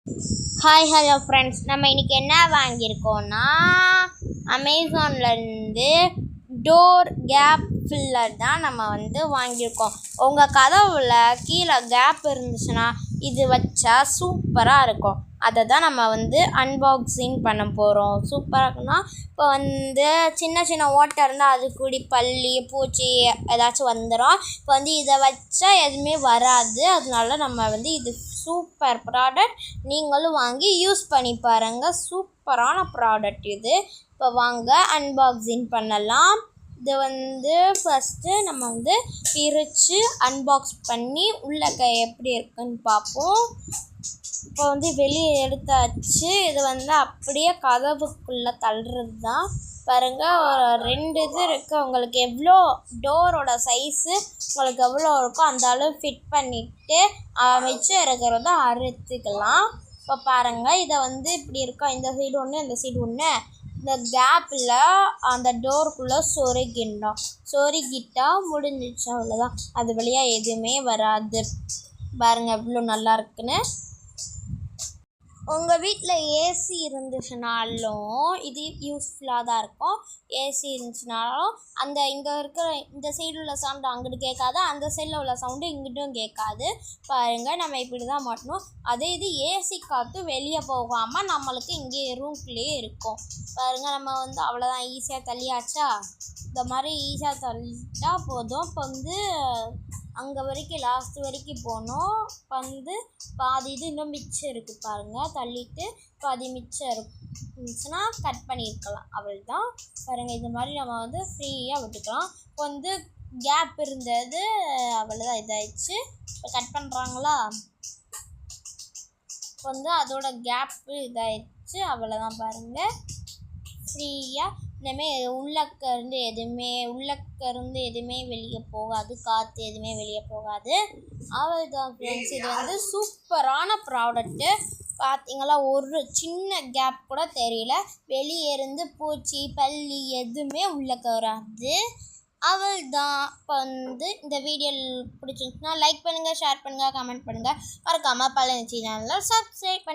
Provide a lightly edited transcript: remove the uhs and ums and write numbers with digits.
Hi hello friends, நம்ம இன்றைக்கி என்ன வாங்கியிருக்கோன்னா அமேசான்லேருந்து டோர் கேப் ஃபில்லர் தான் நம்ம வாங்கியிருக்கோம். உங்கள் கதவுல கீழே கேப் இருந்துச்சுன்னா இது வச்சா சூப்பராக இருக்கும். அதை தான் நம்ம அன்பாக்சிங் பண்ண போகிறோம். சூப்பராக இருக்குன்னா இப்போ சின்ன சின்ன ஓட்டை இருந்தால் அது கூடி பல்லி பூச்சி ஏதாச்சும் வந்துடும். இப்போ இதை வச்சா எதுவுமே வராது. அதனால நம்ம இது சூப்பர் ப்ராடக்ட். நீங்களும் வாங்கி யூஸ் பண்ணி பாருங்கள். சூப்பரான ப்ராடக்ட் இது. இப்போ வாங்க அன்பாக்சிங் பண்ணலாம். இது ஃபஸ்ட்டு நம்ம பிரித்து அன்பாக்ஸ் பண்ணி உள்ள எப்படி இருக்குன்னு பார்ப்போம். இப்போ வெளியே எடுத்தாச்சு. இது அப்படியே கதவுக்குள்ளே தள்ளுறது தான். பாருங்கள், ரெண்டு இது இருக்குது. உங்களுக்கு எவ்வளோ டோரோட சைஸு உங்களுக்கு எவ்வளோ இருக்கோ அந்த அளவு ஃபிட் பண்ணிவிட்டு மிச்சம் இருக்கிறத அறுத்துக்கலாம். இப்போ பாருங்கள், இதை இப்படி இருக்கா, இந்த சைடு ஒன்று இந்த சைடு ஒன்று. இந்த கேப்பில் அந்த டோருக்குள்ளே சொருகிட்டால் முடிஞ்சிச்சு, அவ்வளோதான். அது வழியாக எதுவுமே வராது. பாருங்கள் எவ்வளோ நல்லா இருக்குன்னு. உங்கள் வீட்டில் ஏசி இருந்துச்சுனாலும் இது யூஸ்ஃபுல்லாக தான் இருக்கும். ஏசி இருந்துச்சுனாலும் இங்கே இருக்கிற இந்த சைடில் உள்ள சவுண்டு அங்கிட்டு கேட்காது, அந்த சைடில் உள்ள சவுண்டு இங்கிட்டும் கேட்காது. பாருங்கள், நம்ம இப்படி தான் மாட்டணும். அதே இது ஏசி காற்று வெளியே போகாமல் நம்மளுக்கு இங்கே ரூம்குள்ளேயே இருக்கும். பாருங்கள், நம்ம அவ்வளோதான், ஈஸியாக தள்ளியாச்சா. இந்த மாதிரி ஈஸியாக தள்ளிட்டா போதும். இப்போ அங்கே வரைக்கும் லாஸ்ட் வரைக்கும் போகணும். இப்போ பாதி இது இன்னும் மிச்சம் இருக்குது. பாருங்கள், தள்ளிட்டு பாதி மிச்சம் இருந்துச்சுன்னா கட் பண்ணியிருக்கலாம். அவள் தான். பாருங்கள், இந்த மாதிரி நம்ம ஃப்ரீயாக விட்டுக்கலாம். இப்போ கேப் இருந்தது, அவ்வளோதான், இதாகிடுச்சு. இப்போ கட் பண்ணுறாங்களா. இப்போ அதோட கேப்பு இதாகிடுச்சு, அவ்வளோதான். பாருங்கள், ஃப்ரீயாக இனிமேல் உள்ளக்கருந்து எதுவுமே வெளியே போகாது, காற்று எதுவுமே வெளியே போகாது. அவ்வளோதான் ஃப்ரெண்ட்ஸ். இது சூப்பரான ப்ராடக்ட்டு. பார்த்தீங்களா, ஒரு சின்ன கேப் கூட தெரியல. வெளியே இருந்து பூச்சி பல்லி எதுவுமே உள்ளக்க வராது. அவ்வளோதான். இப்போ இந்த வீடியோ பிடிச்சிருந்துச்சுன்னா லைக் பண்ணுங்கள், ஷேர் பண்ணுங்கள், கமெண்ட் பண்ணுங்கள். மறக்காமல் பழனி சேனலில் சப்ஸ்கிரைப் பண்ணி